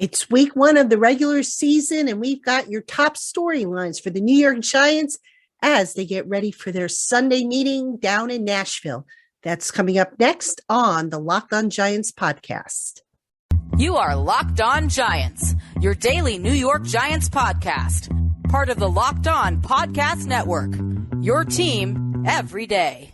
It's week one of the regular season, and we've got your top storylines for the New York Giants as they get ready for their Sunday meeting down in Nashville. That's coming up next on the LockedOn Giants podcast. You are Locked On Giants, your daily New York Giants podcast, part of the Locked On Podcast Network, your team every day.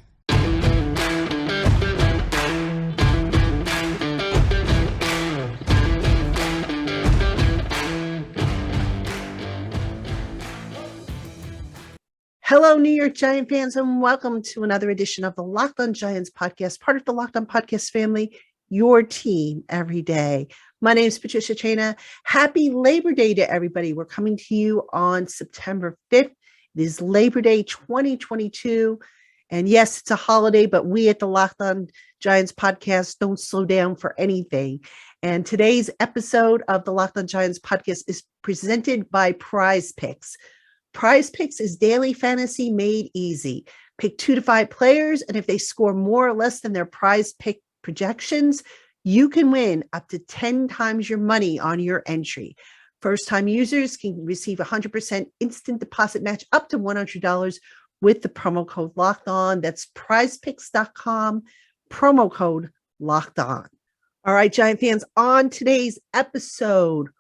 Hello, New York Giant fans, and welcome to another edition of the Locked On Giants podcast, part of the Locked On Podcast family, your team every day. My name is Patricia Chaina. Happy Labor Day to everybody. We're coming to you on September 5th. It is Labor Day 2022. And yes, it's a holiday, but we at the Locked On Giants podcast don't slow down for anything. And today's episode of the Locked On Giants podcast is presented by Prize Picks. Prize Picks is daily fantasy made easy. Pick 2 to 5 players, and if they score more or less than their prize pick projections, you can win up to 10 times your money on your entry. First-time users can receive 100% instant deposit match up to $100 with the promo code LOCKEDON. That's prizepicks.com, promo code LOCKEDON. All right, Giant fans, on today's episode,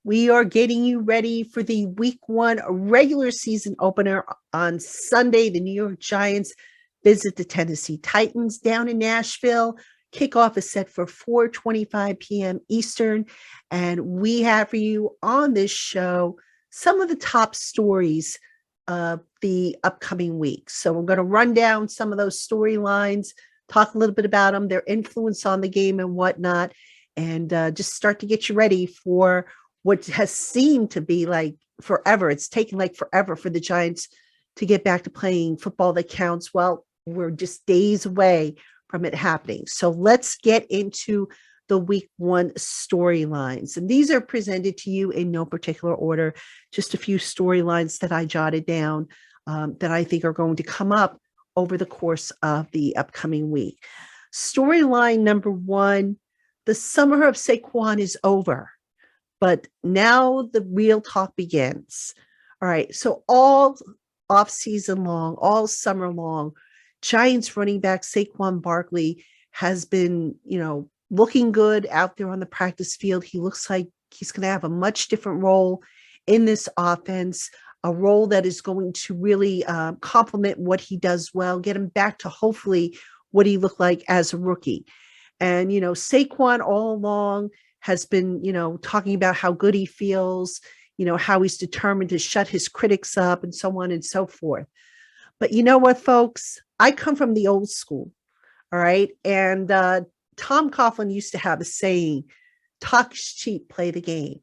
we are getting you ready for the week one regular season opener on Sunday. The New York Giants visit the Tennessee Titans down in Nashville. Kickoff is set for 4:25 p.m. Eastern. And we have for you on this show some of the top stories of the upcoming week. So we're going to run down some of those storylines, talk a little bit about them, their influence on the game and whatnot, and just start to get you ready for what has seemed to be like forever. It's taken like forever for the Giants to get back to playing football that counts. Well, we're just days away from it happening. So let's get into the week one storylines. And these are presented to you in no particular order, just a few storylines that I jotted down that I think are going to come up over the course of the upcoming week. Storyline number one, the summer of Saquon is over. But now the real talk begins. All right. So all off season long, all summer long, Giants running back Saquon Barkley has been, looking good out there on the practice field. He looks like he's going to have a much different role in this offense, a role that is going to really complement what he does well, get him back to hopefully what he looked like as a rookie. And, Saquon all along has been, talking about how good he feels, how he's determined to shut his critics up and so on and so forth. But you know what, folks? I come from the old school, all right? And Tom Coughlin used to have a saying, talk is cheap, play the game.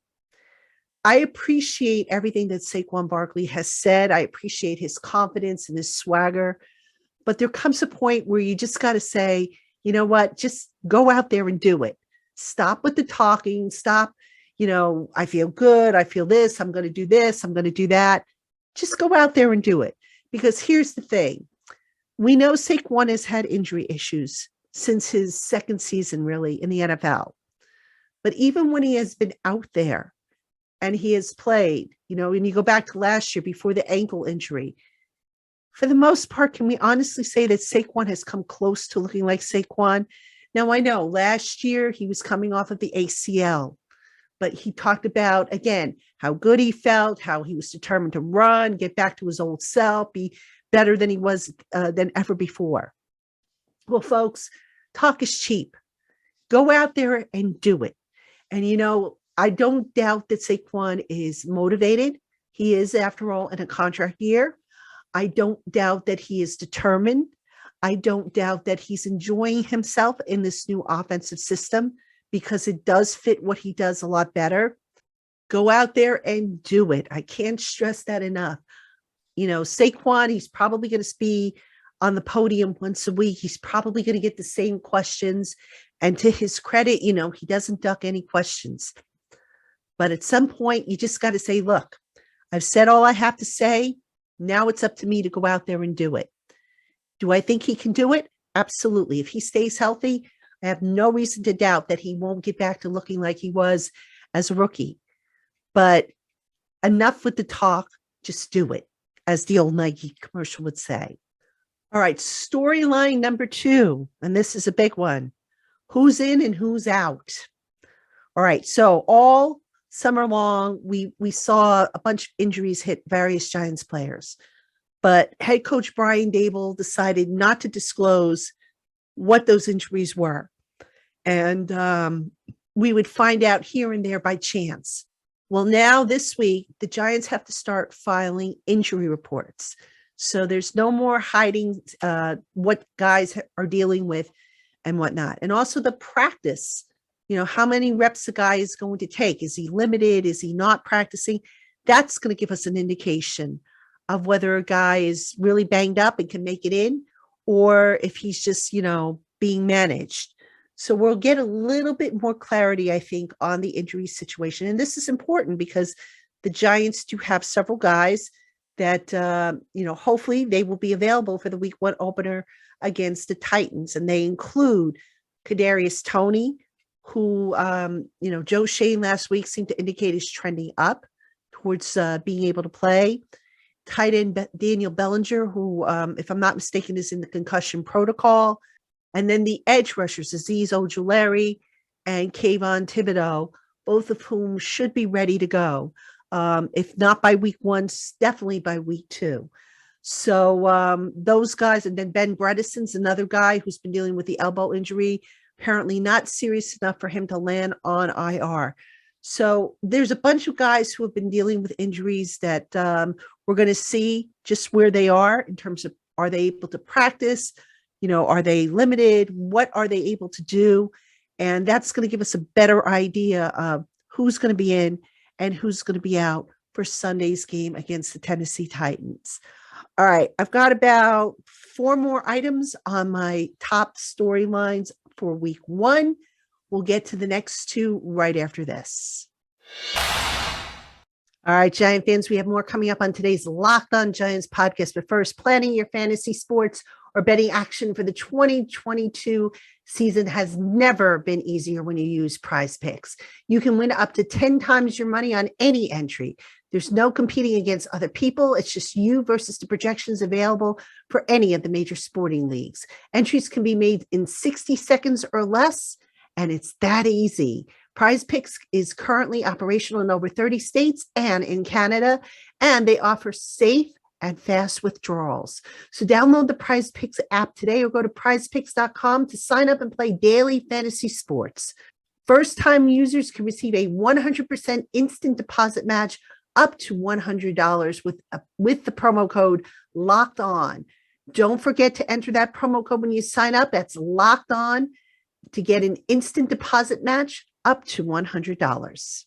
I appreciate everything that Saquon Barkley has said. I appreciate his confidence and his swagger. But there comes a point where you just got to say, you know what? Just go out there and do it. Stop with the talking. Stop, I feel good. I feel this. I'm going to do this. I'm going to do that. Just go out there and do it. Because here's the thing. We know Saquon has had injury issues since his second season, really, in the NFL. But even when he has been out there and he has played, and you go back to last year before the ankle injury, for the most part, can we honestly say that Saquon has come close to looking like Saquon? Now, I know last year he was coming off of the ACL, but he talked about, again, how good he felt, how he was determined to run, get back to his old self, be better than he was than ever before. Well, folks, talk is cheap. Go out there and do it. And, I don't doubt that Saquon is motivated. He is, after all, in a contract year. I don't doubt that he is determined. I don't doubt that he's enjoying himself in this new offensive system because it does fit what he does a lot better. Go out there and do it. I can't stress that enough. Saquon, he's probably going to be on the podium once a week. He's probably going to get the same questions. And to his credit, he doesn't duck any questions. But at some point, you just got to say, look, I've said all I have to say. Now it's up to me to go out there and do it. Do I think he can do it? Absolutely. If he stays healthy, I have no reason to doubt that he won't get back to looking like he was as a rookie. But enough with the talk, just do it, as the old Nike commercial would say. All right, storyline number 2, and this is a big one. Who's in and who's out? All right, so all summer long, we saw a bunch of injuries hit various Giants players, but head coach Brian Dable decided not to disclose what those injuries were. And we would find out here and there by chance. Well, now this week, the Giants have to start filing injury reports. So there's no more hiding what guys are dealing with and whatnot. And also the practice, how many reps a guy is going to take. Is he limited? Is he not practicing? That's going to give us an indication of whether a guy is really banged up and can make it in, or if he's just, being managed. So we'll get a little bit more clarity, I think, on the injury situation. And this is important because the Giants do have several guys that, hopefully they will be available for the week 1 opener against the Titans. And they include Kadarius Toney, who, Joe Shane last week seemed to indicate is trending up towards being able to play. Tight end Daniel Bellinger, who, if I'm not mistaken, is in the concussion protocol. And then the edge rushers, Azeez Ojulari and Kayvon Thibodeau, both of whom should be ready to go. If not by week 1, definitely by week 2. So those guys, and then Ben Bredeson's another guy who's been dealing with the elbow injury, apparently not serious enough for him to land on IR. So there's a bunch of guys who have been dealing with injuries that we're going to see just where they are in terms of, are they able to practice? Are they limited? What are they able to do? And that's going to give us a better idea of who's going to be in and who's going to be out for Sunday's game against the Tennessee Titans. All right, I've got about 4 more items on my top storylines for week 1. We'll get to the next 2 right after this. All right, Giant fans, we have more coming up on today's Locked On Giants podcast. But first, planning your fantasy sports or betting action for the 2022 season has never been easier when you use Prize Picks. You can win up to 10 times your money on any entry. There's no competing against other people. It's just you versus the projections available for any of the major sporting leagues. Entries can be made in 60 seconds or less, and it's that easy. Prize Picks is currently operational in over 30 states and in Canada, and they offer safe and fast withdrawals. So download the Prize Picks app today or go to prizepicks.com to sign up and play daily fantasy sports. First-time users can receive a 100% instant deposit match up to $100 with the promo code Locked On. Don't forget to enter that promo code when you sign up. That's Locked On to get an instant deposit match up to $100.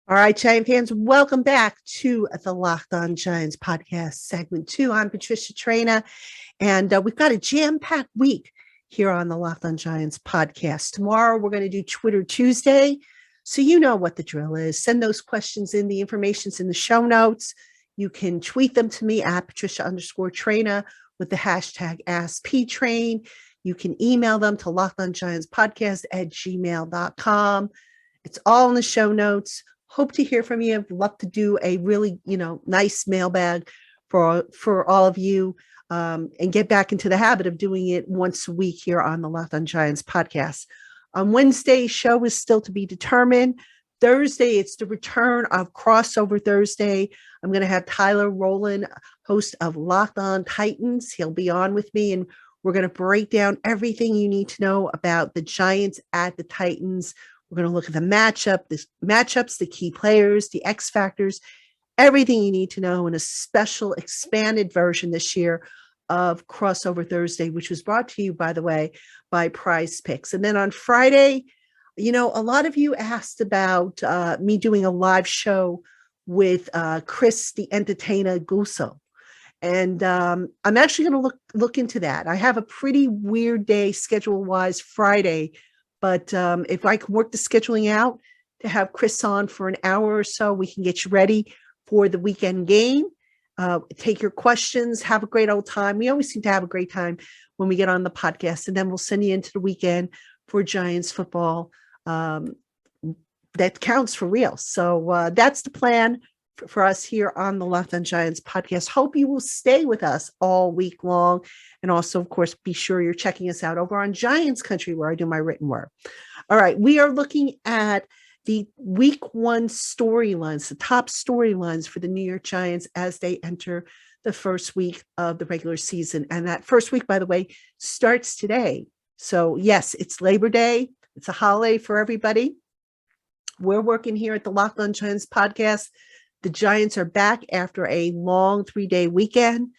All right, Giant fans, welcome back to the Locked On Giants podcast, segment 2. I'm Patricia Traina, and we've got a jam-packed week here on the Locked On Giants podcast. Tomorrow, we're going to do Twitter Tuesday, so you know what the drill is. Send those questions in. The information's in the show notes. You can tweet them to me at Patricia_Traina with the hashtag AskPTrain. You can email them to lockedongiantspodcast@gmail.com. It's all in the show notes. Hope to hear from you. I'd love to do a really, nice mailbag for all of you and get back into the habit of doing it once a week here on the Locked On Giants podcast. On Wednesday, show is still to be determined. Thursday, it's the return of Crossover Thursday. I'm going to have Tyler Rowland, host of Locked On Titans. He'll be on with me, and we're going to break down everything you need to know about the Giants at the Titans. We're going to look at the matchups, the key players, the X factors, everything you need to know in a special expanded version this year of Crossover Thursday, which was brought to you, by the way, by Prize Picks. And then on Friday, a lot of you asked about me doing a live show with Chris, the entertainer Gusso. And I'm actually going to look into that. I have a pretty weird day schedule-wise Friday, but if I can work the scheduling out to have Chris on for an hour or so, we can get you ready for the weekend game. Take your questions, have a great old time. We always seem to have a great time when we get on the podcast, and then we'll send you into the weekend for Giants football, that counts for real. So that's the plan for us here on the LockedOn Giants podcast. Hope you will stay with us all week long. And also, of course, be sure you're checking us out over on Giants Country, where I do my written work. All right. We are looking at the week one storylines, the top storylines for the New York Giants as they enter the first week of the regular season. And that first week, by the way, starts today. So yes, it's Labor Day. It's a holiday for everybody. We're working here at the LockedOn Giants podcast. The Giants are back after a long 3-day weekend.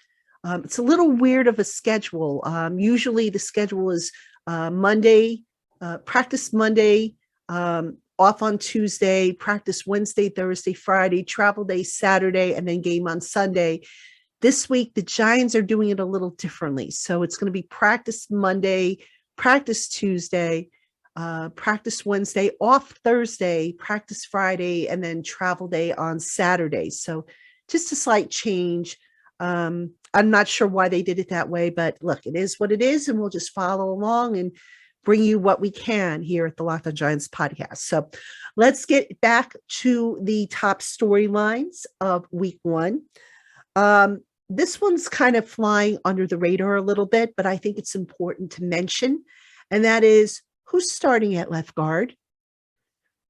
It's a little weird of a schedule. Usually the schedule is Monday, practice Monday, off on Tuesday, practice Wednesday, Thursday, Friday, travel day Saturday, and then game on Sunday. This week, the Giants are doing it a little differently. So it's going to be practice Monday, practice Tuesday, practice Wednesday, off Thursday, practice Friday, and then travel day on Saturday. So just a slight change. I'm not sure why they did it that way, but look, it is what it is, and we'll just follow along and bring you what we can here at the LockedOn Giants podcast. So let's get back to the top storylines of week one. This one's kind of flying under the radar a little bit, but I think it's important to mention, and that is who's starting at left guard.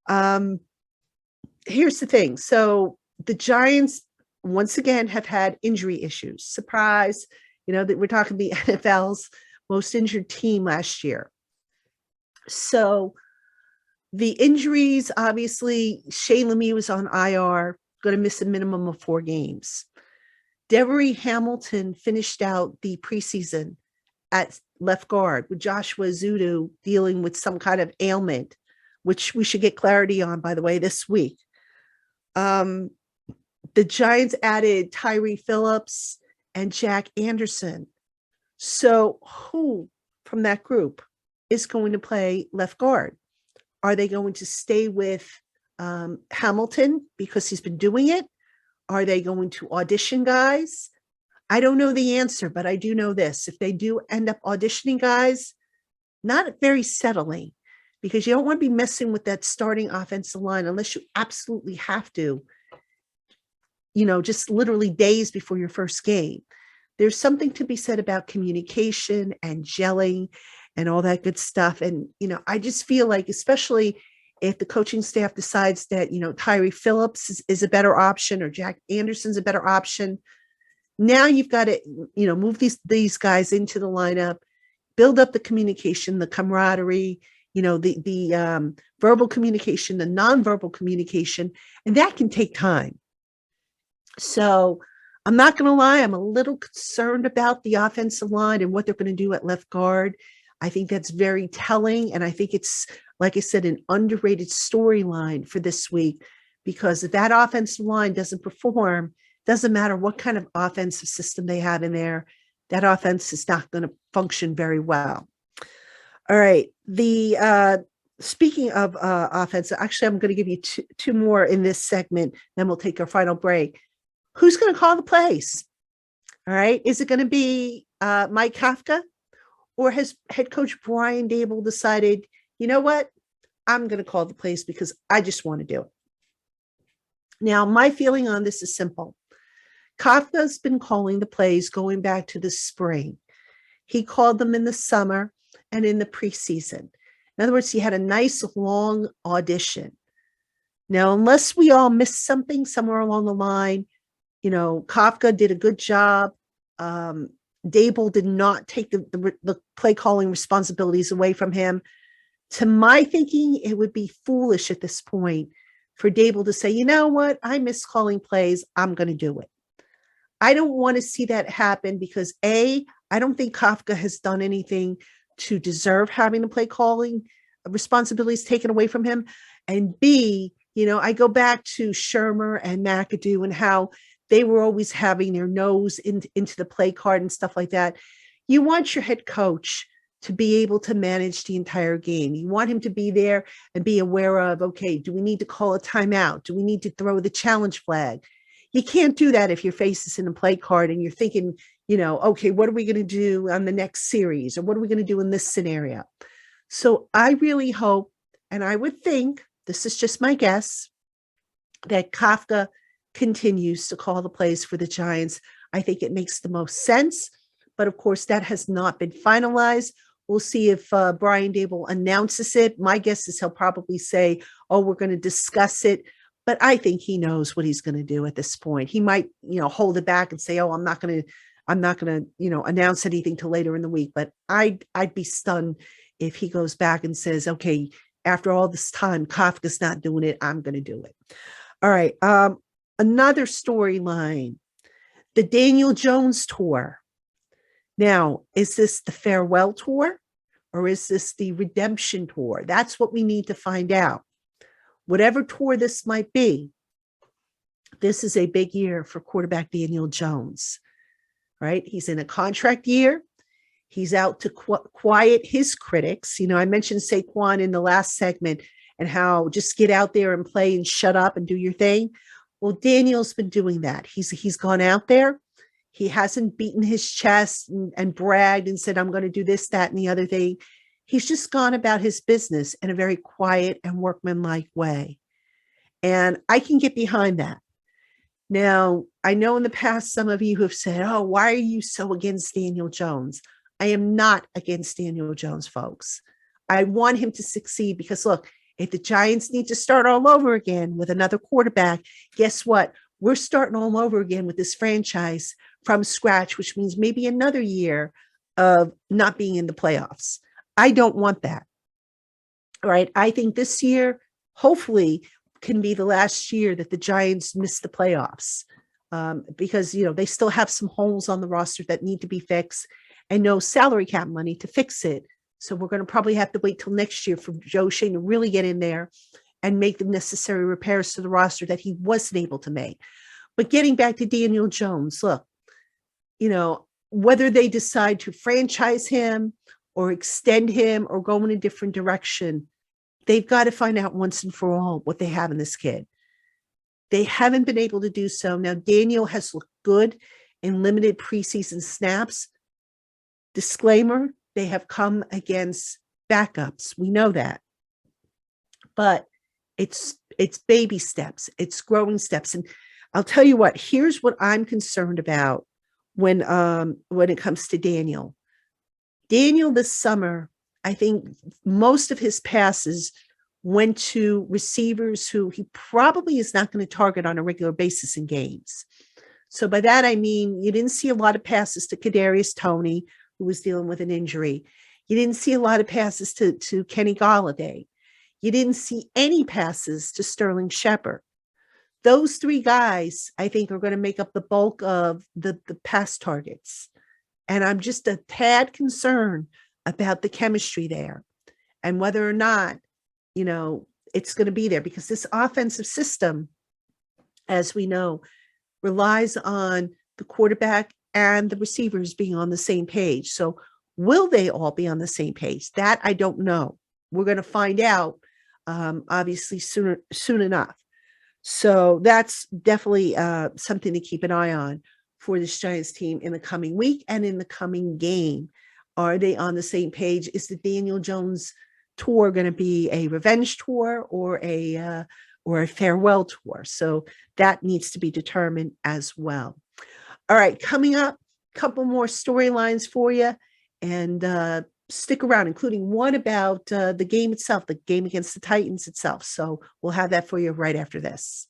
Here's the thing. So the Giants, once again, have had injury issues. Surprise, that we're talking the NFL's most injured team last year. So the injuries, obviously, Shea Lemieux is on IR, going to miss a minimum of 4 games. Devery Hamilton finished out the preseason at left guard with Joshua Zudu dealing with some kind of ailment, which we should get clarity on, by the way, this week. The Giants added Tyree Phillips and Jack Anderson. So who from that group is going to play left guard? Are they going to stay with Hamilton because he's been doing it? Are they going to audition guys? I don't know the answer, but I do know this. If they do end up auditioning guys, not very settling, because you don't want to be messing with that starting offensive line unless you absolutely have to, just literally days before your first game. There's something to be said about communication and gelling and all that good stuff. And, I just feel like, especially if the coaching staff decides that, Tyree Phillips is a better option or Jack Anderson's a better option, now you've got to, move these guys into the lineup, build up the communication, the camaraderie, the verbal communication, the nonverbal communication, and that can take time. So I'm not going to lie, I'm a little concerned about the offensive line and what they're going to do at left guard. I think that's very telling. And I think it's, like I said, an underrated storyline for this week, because if that offensive line doesn't perform, doesn't matter what kind of offensive system they have in there, that offense is not going to function very well. All right. Speaking of offense, actually, I'm going to give you two more in this segment, then we'll take our final break. Who's going to call the plays? All right. Is it going to be Mike Kafka? Or has head coach Brian Daboll decided, you know what, I'm going to call the plays because I just want to do it? Now, my feeling on this is simple. Kafka's been calling the plays going back to the spring. He called them in the summer and in the preseason. In other words, he had a nice long audition. Now, unless we all missed something somewhere along the line, Kafka did a good job. Daboll did not take the play calling responsibilities away from him. To my thinking, it would be foolish at this point for Daboll to say, you know what, I miss calling plays, I'm going to do it. I don't want to see that happen because I don't think Kafka has done anything to deserve having the play calling responsibilities taken away from him. And B, I go back to Shermer and McAdoo and how they were always having their nose into the play card and stuff like that. You want your head coach to be able to manage the entire game. You want him to be there and be aware of, okay, do we need to call a timeout? Do we need to throw the challenge flag? You can't do that if your face is in a play card and you're thinking, okay, what are we going to do on the next series? Or what are we going to do in this scenario? So I really hope, and I would think this is just my guess, that Kafka continues to call the plays for the Giants. I think it makes the most sense. But of course, that has not been finalized. We'll see if Brian Dable announces it. My guess is he'll probably say, oh, we're going to discuss it. But I think he knows what he's going to do at this point. He might, hold it back and say, oh, I'm not going to, announce anything till later in the week. But I'd be stunned if he goes back and says, okay, after all this time, Kafka's not doing it, I'm going to do it. All right. Another storyline, the Daniel Jones tour. Now, is this the farewell tour or is this the redemption tour? That's what we need to find out. Whatever tour this might be, this is a big year for quarterback Daniel Jones, right? He's in a contract year. He's out to quiet his critics. I mentioned Saquon in the last segment and how just get out there and play and shut up and do your thing. Well, Daniel's been doing that. He's gone out there. He hasn't beaten his chest and bragged and said, I'm going to do this, that, and the other thing. He's just gone about his business in a very quiet and workmanlike way. And I can get behind that. Now, I know in the past, some of you have said, oh, why are you so against Daniel Jones? I am not against Daniel Jones, folks. I want him to succeed because, look, if the Giants need to start all over again with another quarterback, guess what? We're starting all over again with this franchise from scratch, which means maybe another year of not being in the playoffs. I don't want that. All right. I think this year, hopefully, can be the last year that the Giants miss the playoffs because, they still have some holes on the roster that need to be fixed and no salary cap money to fix it. So we're going to probably have to wait till next year for Joe Shane to really get in there and make the necessary repairs to the roster that he wasn't able to make. But getting back to Daniel Jones, look, whether they decide to franchise him or extend him or go in a different direction, they've got to find out once and for all what they have in this kid. They haven't been able to do so. Now, Daniel has looked good in limited preseason snaps. Disclaimer, they have come against backups. We know that. But it's baby steps. It's growing steps. And I'll tell you what, here's what I'm concerned about when it comes to Daniel. Daniel this summer, I think most of his passes went to receivers who he probably is not going to target on a regular basis in games. So by that, I mean, you didn't see a lot of passes to Kadarius Toney, who was dealing with an injury. You didn't see a lot of passes to Kenny Golladay. You didn't see any passes to Sterling Shepard. Those three guys, I think, are going to make up the bulk of the pass targets. And I'm just a tad concerned about the chemistry there and whether or not, it's going to be there because this offensive system, as we know, relies on the quarterback and the receivers being on the same page. So will they all be on the same page? That I don't know. We're going to find out, obviously, soon enough. So that's definitely something to keep an eye on for this Giants team in the coming week and in the coming game. Are they on the same page? Is the Daniel Jones tour going to be a revenge tour or a farewell tour? So that needs to be determined as well. All right, coming up, a couple more storylines for you, and stick around, including one about the game itself, the game against the Titans itself. So we'll have that for you right after this.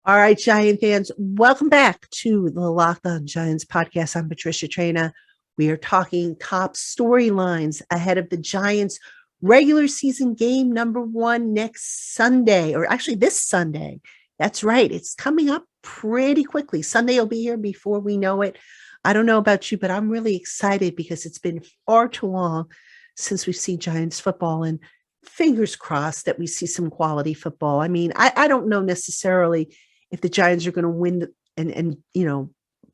All right, Giant fans, welcome back to the LockedOn Giants podcast. I'm Patricia Traina. We are talking top storylines ahead of the Giants' regular season game number 1 next Sunday, or actually this Sunday. That's right. It's coming up pretty quickly. Sunday will be here before we know it. I don't know about you, but I'm really excited because it's been far too long since we've seen Giants football, and fingers crossed that we see some quality football. I mean, I don't know necessarily if the Giants are going to win and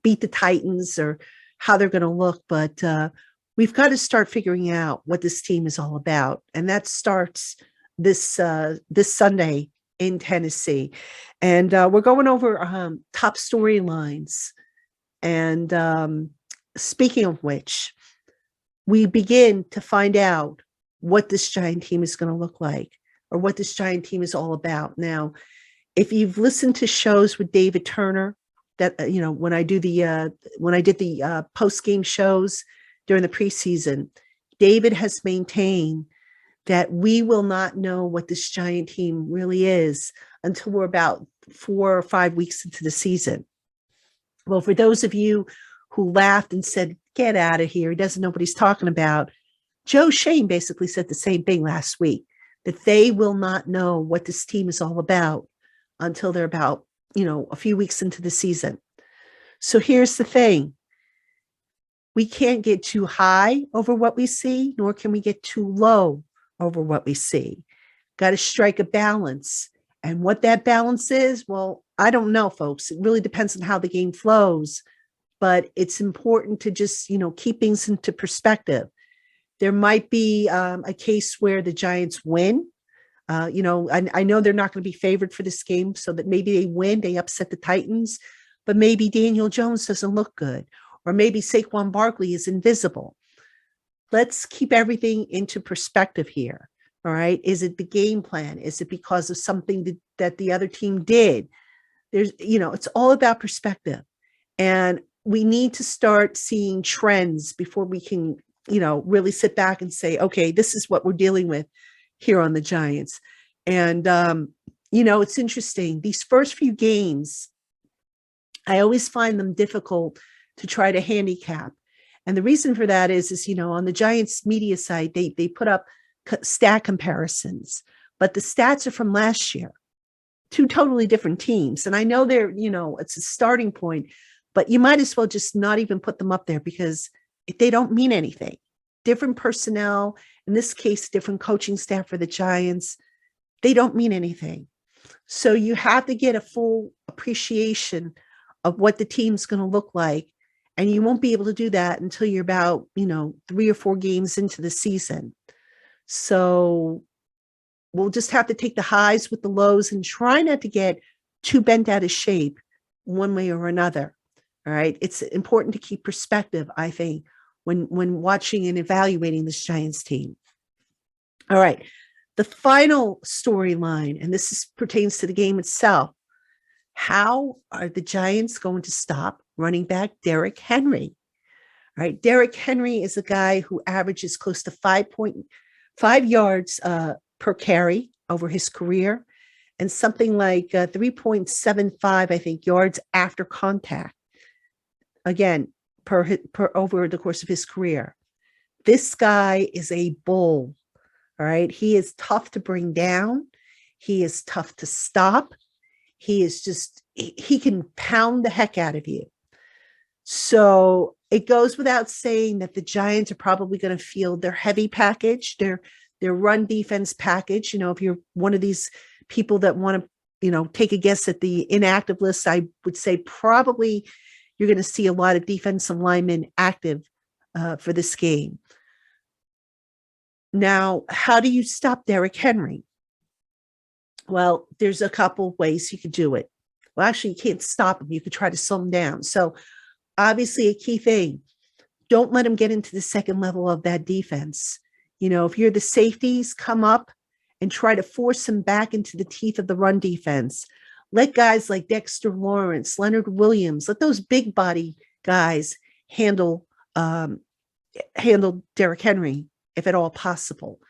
beat the Titans or how they're going to look, but we've got to start figuring out what this team is all about. And that starts this Sunday in Tennessee. And we're going over top storylines. And speaking of which, we begin to find out what this Giant team is going to look like or what this Giant team is all about. Now, if you've listened to shows with David Turner, that when I did the post game shows during the preseason, David has maintained that we will not know what this Giant team really is until we're about 4 or 5 weeks into the season. Well, for those of you who laughed and said, "Get out of here, he doesn't know what he's talking about," Joe Shane basically said the same thing last week, that they will not know what this team is all about until they're about, a few weeks into the season. So here's the thing. We can't get too high over what we see, nor can we get too low over what we see. Got to strike a balance. And what that balance is, well, I don't know, folks. It really depends on how the game flows, but it's important to just, keep things into perspective. There might be a case where the Giants win. I know they're not going to be favored for this game, so that maybe they win, they upset the Titans, but maybe Daniel Jones doesn't look good, or maybe Saquon Barkley is invisible. Let's keep everything into perspective here. All right. Is it the game plan? Is it because of something that the other team did? It's all about perspective. And we need to start seeing trends before we can, really sit back and say, okay, this is what we're dealing with here on the Giants. And, it's interesting. These first few games, I always find them difficult to try to handicap. And the reason for that is on the Giants media site, they put up stat comparisons, but the stats are from last year, two totally different teams. And I know it's a starting point, but you might as well just not even put them up there because they don't mean anything. Different personnel, in this case, different coaching staff for the Giants, they don't mean anything. So you have to get a full appreciation of what the team's going to look like. And you won't be able to do that until you're about, 3 or 4 games into the season. So we'll just have to take the highs with the lows and try not to get too bent out of shape one way or another. All right. It's important to keep perspective, I think, when watching and evaluating this Giants team. All right. The final storyline, and this pertains to the game itself. How are the Giants going to stop running back Derrick Henry? All right. Derrick Henry is a guy who averages close to 5.5 yards per carry over his career, and something like 3.75, I think, yards after contact. Again, per over the course of his career. This guy is a bull. All right. He is tough to bring down. He is tough to stop. He can pound the heck out of you. So it goes without saying that the Giants are probably going to field their heavy package, their run defense package. If you're one of these people that want to, take a guess at the inactive list, I would say probably you're going to see a lot of defensive linemen active for this game. Now, how do you stop Derrick Henry? Well, there's a couple of ways you could do it. Well, actually, you can't stop him. You could try to slow him down. So obviously a key thing, don't let him get into the second level of that defense. If you're the safeties, come up and try to force him back into the teeth of the run defense. Let guys like Dexter Lawrence, Leonard Williams, let those big body guys handle Derrick Henry if at all possible.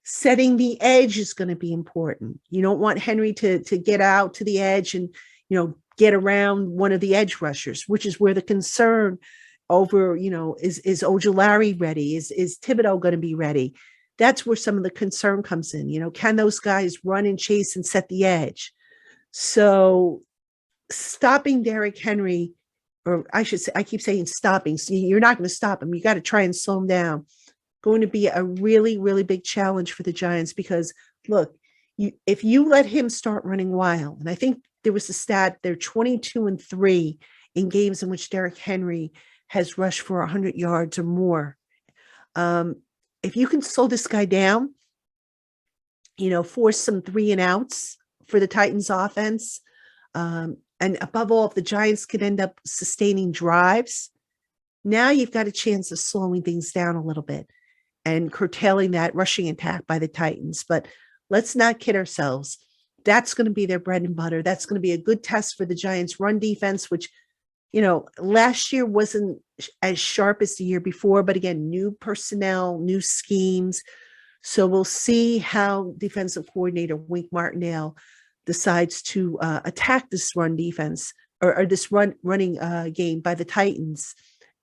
Setting the edge is going to be important. You don't want Henry to get out to the edge and, get around one of the edge rushers, which is where the concern over, is Ojulari ready? Is Thibodeau going to be ready? That's where some of the concern comes in. Can those guys run and chase and set the edge? So stopping Derrick Henry, or I should say, I keep saying stopping. So you're not going to stop him. You got to try and slow him down. Going to be a really, really big challenge for the Giants because, look, if you let him start running wild, and I think there was a stat, they're 22-3 in games in which Derrick Henry has rushed for 100 yards or more. If you can slow this guy down, force some 3 and outs for the Titans offense, and above all, if the Giants could end up sustaining drives, now you've got a chance of slowing things down a little bit and curtailing that rushing attack by the Titans. But let's not kid ourselves. That's going to be their bread and butter. That's going to be a good test for the Giants' run defense, which, last year wasn't as sharp as the year before, but again, new personnel, new schemes. So we'll see how defensive coordinator Wink Martindale decides to attack this run defense or this running game by the Titans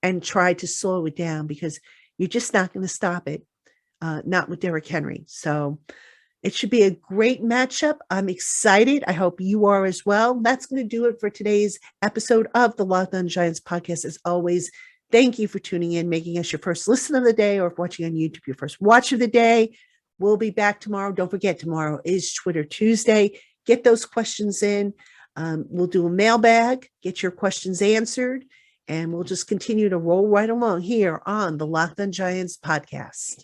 and try to slow it down, because you're just not going to stop it, not with Derrick Henry. So it should be a great matchup. I'm excited. I hope you are as well. That's going to do it for today's episode of the LockedOn Giants podcast. As always, thank you for tuning in, making us your first listen of the day, or if watching on YouTube, your first watch of the day. We'll be back tomorrow. Don't forget, tomorrow is Twitter Tuesday. Get those questions in. We'll do a mailbag, get your questions answered, and we'll just continue to roll right along here on the LockedOn Giants podcast.